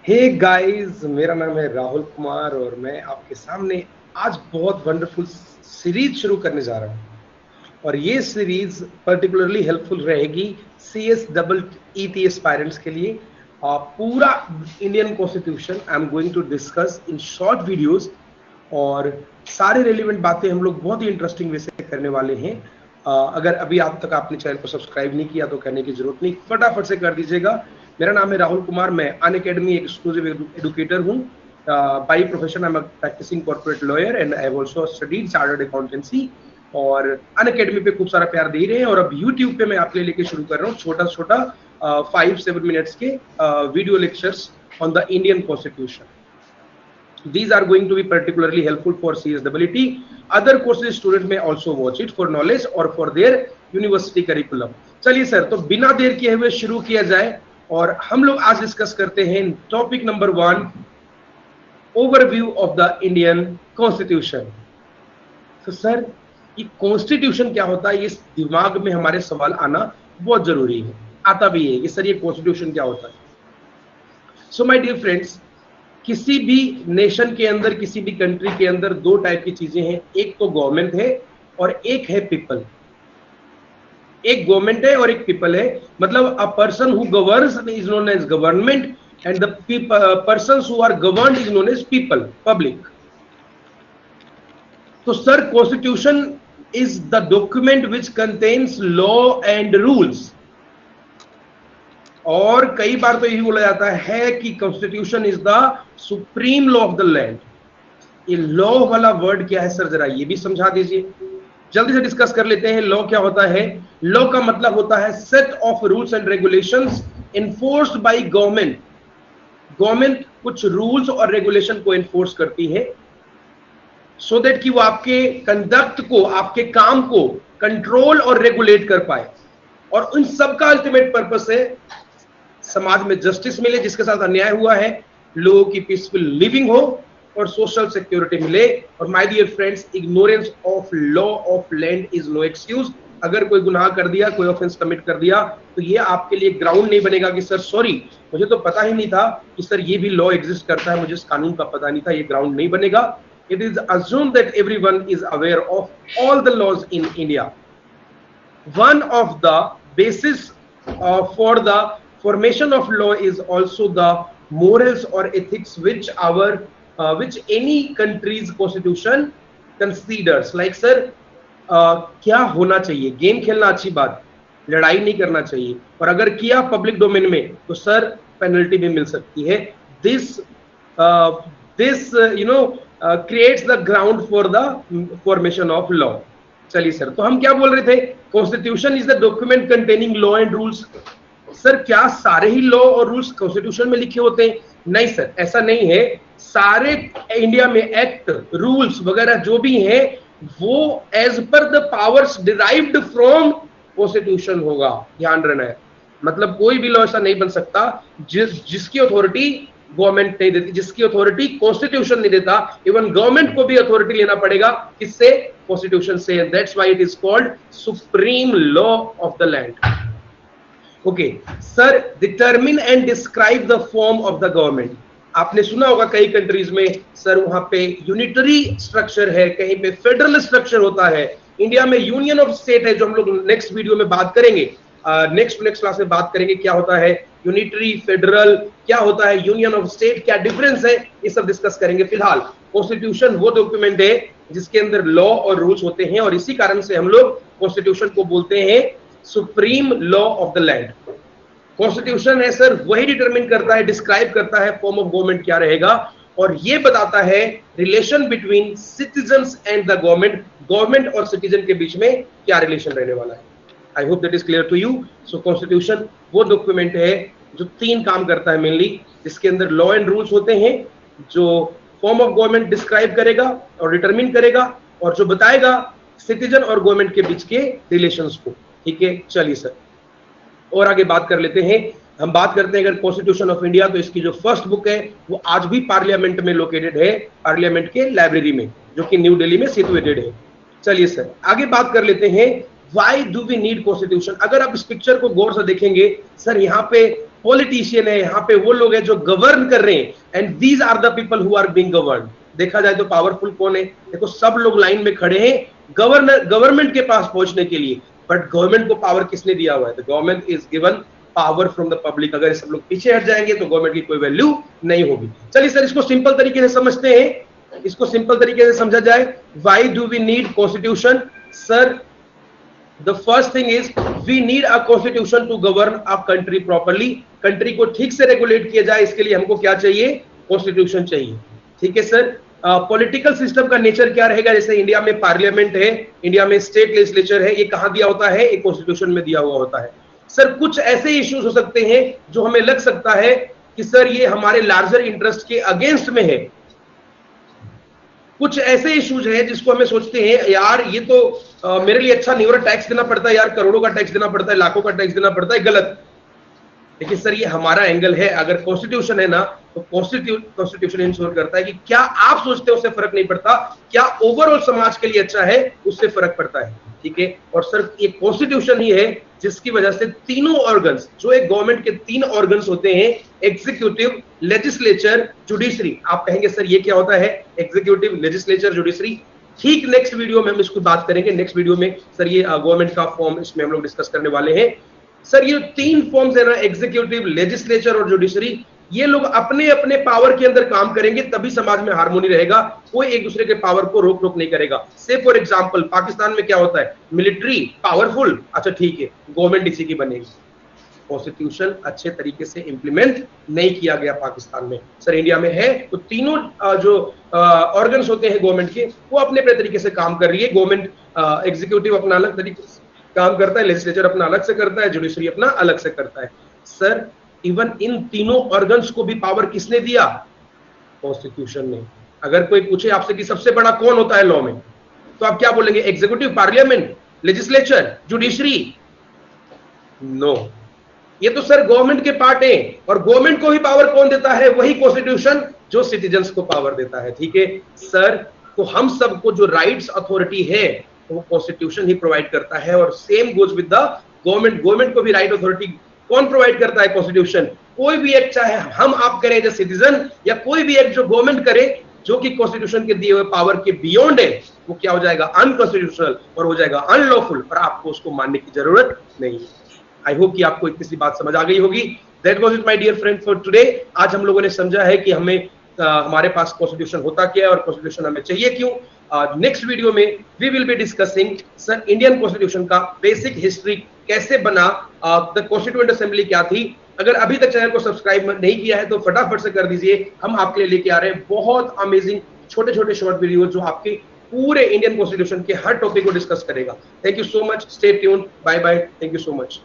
Hey guys, मेरा नाम है राहुल कुमार और मैं आपके सामने आज बहुत वंडरफुल सीरीज शुरू करने जा रहा हूँ। और ये सीरीज पर्टिकुलरली हेल्पफुल रहेगी C S double E T aspirants के लिए। पूरा Indian constitution I am going to discuss in short videos. और सारे रेलिवेंट बातें हम लोग बहुत ही इंटरेस्टिंग वे से करने वाले हैं। अगर अभी आप तक आपने चैनल को सब्सक्राइब नहीं किया तो करने की जरूरत नहीं, फटाफट से कर दीजिएगा। मेरा नाम है राहुल कुमार, मैं अन अकेडमी एक्सक्लूसिव एडुकेटर हूँ। By profession I am practising corporate lawyer and I have also studied chartered accountancy. और अन अकेडमी पे खूब सारा प्यार दे रहे हैं। और अब यूट्यूब पे मैं आपके लिए लेके शुरू कर रहा हूँ छोटा छोटा 5-7 मिनट्स के video lectures on the Indian constitution. These are going to be particularly helpful for CSEE. Other courses student may also watch it for knowledge or for their university curriculum. चलिए सर, तो बिना देर किए हुए शुरू किया जाए और हम लोग आज डिस्कस करते हैं topic number 1, overview of the Indian constitution. तो सर, ये कॉन्स्टिट्यूशन क्या होता है, ये दिमाग में हमारे सवाल आना बहुत जरूरी है। आता भी है कि सर ये कॉन्स्टिट्यूशन क्या होता है। सो माय डियर फ्रेंड्स, किसी भी नेशन के अंदर, किसी भी कंट्री के अंदर दो टाइप की चीजें हैं। एक तो गवर्नमेंट है और एक है पीपल। एक गवर्नमेंट है और एक पीपल है। मतलब a person who governs is known as government and the persons who are governed is known as people, public. तो sir, constitution is the document which contains law and rules. और कई बार तो यही बोला जाता है कि constitution is the supreme law of the land. ये लॉ वाला वर्ड क्या है सर, जरा ये भी समझा दीजिए। जल्दी से डिस्कस कर लेते हैं। लॉ क्या होता है? लॉ का मतलब होता है set of rules and regulations enforced by government. Government कुछ रूल्स और रेगुलेशन को एनफोर्स करती है सो दैट कि वो आपके कंडक्ट को, आपके काम को कंट्रोल और रेगुलेट कर पाए। और उन सबका अल्टीमेट पर्पस है समाज में जस्टिस मिले, जिसके साथ अन्याय हुआ है, लोगों की पीसफुल लिविंग हो और सोशल सिक्योरिटी मिले। और my dear friends, ignorance of law of land is no excuse. अगर कोई गुनाह कर दिया, कोई ऑफेंस कमिट कर दिया, तो ये आपके लिए ग्राउंड नहीं बनेगा कि सर सॉरी, मुझे तो पता ही नहीं था कि सर ये भी लॉ एग्जिस्ट करता है, मुझे इस कानून का पता नहीं था। ये ग्राउंड नहीं बनेगा। It is assume that everyone is aware of all the laws in India. One of the basis for the formation of law is also the morals or ethics which any country's constitution considers. Like sir, क्या होना चाहिए? Game खेलना अच्छी बात, लड़ाई नहीं करना चाहिए, और अगर किया पब्लिक डोमेन में तो सर पेनल्टी भी मिल सकती है। This creates the ground for the formation of law. चलिए सर, तो हम क्या बोल रहे थे? Constitution is the document containing law and rules. Sir, क्या सारे ही लॉ और रूल्स कॉन्स्टिट्यूशन में लिखे होते हैं? नहीं सर, ऐसा नहीं है। सारे इंडिया में एक्ट, रूल्स वगैरह जो भी हैं, वो as per the powers derived from constitution होगा। ध्यान रहना है। मतलब कोई भी लॉ ऐसा नहीं बन सकता जिसकी अथॉरिटी गवर्नमेंट नहीं देती, जिसकी अथॉरिटी कॉन्स्टिट्यूशन नहीं देता। इवन गवर्नमेंट को भी अथॉरिटी लेना पड़ेगा, किससे? कॉन्स्टिट्यूशन से। That's why it is called supreme law of the land. Okay sir, determine and describe the form of the government. आपने सुना होगा कई कंट्रीज में सर वहां पे यूनिटरी स्ट्रक्चर है, कहीं पे फेडरल स्ट्रक्चर होता है। इंडिया में यूनियन ऑफ स्टेट है, जो हम लोग नेक्स्ट वीडियो में बात करेंगे, नेक्स्ट क्लास में बात करेंगे क्या होता है यूनिटरी, फेडरल, क्या होता है यूनियन ऑफ स्टेट, क्या डिफरेंस है, ये सब डिस्कस करेंगे। फिलहाल कॉन्स्टिट्यूशन वो डॉक्यूमेंट है जिसके अंदर लॉ और रूल्स होते हैं, और इसी कारण से हम लोग कॉन्स्टिट्यूशन को बोलते हैं supreme law of the land. Constitution है सर, वही डिटरमिन करता है, डिस्क्राइब करता है फॉर्म ऑफ गवर्नमेंट क्या रहेगा, और ये बताता है relation between citizens and the government. Government और सिटीजन के बीच में क्या रिलेशन रहने वाला है। I hope that is clear to you. So constitution वो डॉक्यूमेंट है जो 3 काम करता है मेनली, जिसके अंदर लॉ एंड रूल्स होते हैं, जो फॉर्म ऑफ गवर्नमेंट डिस्क्राइब करेगा और डिटरमिन करेगा, और जो बताएगा सिटीजन और गवर्नमेंट के बीच के रिलेशंस को। ठीक है, चलिए सर और आगे बात कर लेते हैं। हम बात करते हैं अगर कॉन्स्टिट्यूशन ऑफ इंडिया, तो इसकी जो फर्स्ट बुक है वो आज भी पार्लियामेंट में लोकेटेड है, पार्लियामेंट के लाइब्रेरी में, जो कि न्यू दिल्ली में सिचुएटेड है। चलिए सर आगे बात कर लेते हैं, why do we need constitution. अगर आप इस पिक्चर को गौर से देखेंगे सर, यहाँ पे पॉलिटिशियन है, यहाँ पे वो लोग हैं जो गवर्न कर रहे हैं, and these are the people who are being govern. देखा जाए तो पावरफुल कौन है? देखो सब लोग लाइन में खड़े हैं गवर्नमेंट के पास पहुंचने के लिए, बट गवर्नमेंट को पावर किसने दिया हुआ है? The government is given power from the public. अगर सब लोग पीछे हट जाएंगे तो गवर्नमेंट की कोई वैल्यू नहीं होगी। चलिए सर इसको सिंपल तरीके से समझते हैं, इसको सिंपल तरीके से समझा जाए। Why do we need constitution? Sir the first thing is we need a constitution to govern a country properly. Country को ठीक से रेगुलेट किया जाए, इसके लिए हमको क्या चाहिए? कॉन्स्टिट्यूशन चाहिए। ठीक है सर। पॉलिटिकल सिस्टम का नेचर क्या रहेगा? जैसे इंडिया में पार्लियामेंट है, इंडिया में स्टेट लेजिस्लेचर है, ये कहां दिया होता है? एक कॉन्स्टिट्यूशन में दिया हुआ होता है। सर कुछ ऐसे इश्यूज हो सकते हैं जो हमें लग सकता है कि सर ये हमारे लार्जर इंटरेस्ट के अगेंस्ट में है। कुछ ऐसे इश्यूज हैं जिसको हमें सोचते हैं यार ये तो मेरे लिए अच्छा नहीं हो रहा, टैक्स देना पड़ता है यार, करोड़ों का टैक्स देना पड़ता है, लाखों का टैक्स देना पड़ता है, गलत। लेकिन सर ये हमारा एंगल है, अगर कॉन्स्टिट्यूशन है ना तो कॉन्स्टिट्यूशन इंश्योर करता है कि क्या आप सोचते हो उससे फर्क नहीं पड़ता, क्या ओवरऑल समाज के लिए अच्छा है उससे फर्क पड़ता है। ठीक है। और सर ये कॉन्स्टिट्यूशन ही है जिसकी वजह से तीनों ऑर्गन्स, जो एक गवर्नमेंट के 3 ऑर्गन्स होते हैं, एग्जीक्यूटिव, लेजिस्लेचर, जुडिशरी। आप कहेंगे सर ये क्या होता है? Executive, legislature, judiciary. ठीक नेक्स्ट वीडियो में हम इसको बात करेंगे। नेक्स्ट वीडियो में सर ये गवर्नमेंट का फॉर्म इसमें हम लोग डिस्कस करने वाले हैं। सर ये 3 फॉर्म्स है ना, एग्जीक्यूटिव, लेजिस्लेचर और जुडिशरी, ये लोग अपने अपने पावर के अंदर काम करेंगे तभी समाज में हार्मोनी रहेगा। कोई एक दूसरे के पावर को रोक टोक नहीं करेगा। से फॉर एग्जांपल पाकिस्तान में क्या होता है? मिलिट्री पावरफुल, अच्छा ठीक है, गवर्नमेंट इसी की बनेगी। कॉन्स्टिट्यूशन अच्छे तरीके से इंप्लीमेंट नहीं किया गया पाकिस्तान में। सर इंडिया में है तो तीनों जो ऑर्गन्स होते हैं गवर्नमेंट के, वो अपने अपने तरीके से काम कर रही है। गवर्नमेंट एग्जीक्यूटिव अपना अलग तरीके से काम करता है, लेजिस्लेचर अपना अलग से करता है, जुडिशरी अपना अलग से करता है। सर इवन इन तीनों ऑर्गन्स को भी पावर किसने दिया? कॉन्स्टिट्यूशन ने। अगर कोई पूछे आपसे कि सबसे बड़ा कौन होता है लॉ में, तो आप क्या बोलेंगे? Executive, parliament, legislature, judiciary? No, ये तो सर गवर्नमेंट के पार्ट है। और गवर्नमेंट को भी पावर कौन देता है? वही कॉन्स्टिट्यूशन जो सिटीजन्स को पावर देता है। ठीक है सर। तो हम सबको जो राइट्स अथॉरिटी है वो कॉन्स्टिट्यूशन ही प्रोवाइड करता है, और same goes with the government. Government को भी राइट अथॉरिटी कौन प्रोवाइड करता है? कॉन्स्टिट्यूशन। कोई भी एक्ट चाहे हम आप करें एज ए सिटीजन, या कोई भी एक्ट जो गवर्नमेंट करे जो कि कॉन्स्टिट्यूशन के दिए हुए पावर के बियॉन्ड है, वो क्या हो जाएगा? अनकॉन्स्टिट्यूशनल और हो जाएगा अनलॉफुल, और आपको उसको मानने की जरूरत नहीं है। आई होप कि आपको इतनी सी बात समझ आ गई होगी। That was it my dear friend for today. आज हम लोगों ने समझा है कि हमें हमारे पास कॉन्स्टिट्यूशन होता क्या है और कॉन्स्टिट्यूशन हमें चाहिए क्यों। नेक्स्ट वीडियो में we will be discussing sir Indian constitution का बेसिक हिस्ट्री कैसे बना, द कॉन्स्टिट्यूएंट असेंबली क्या थी। अगर अभी तक चैनल को सब्सक्राइब नहीं किया है तो फटाफट से कर दीजिए। हम आपके लिए लेके आ रहे हैं बहुत अमेजिंग छोटे छोटे शॉर्ट वीडियो जो आपके पूरे इंडियन कॉन्स्टिट्यूशन के हर टॉपिक को डिस्कस करेगा। Thank you so much, stay tuned, bye bye, thank you so much.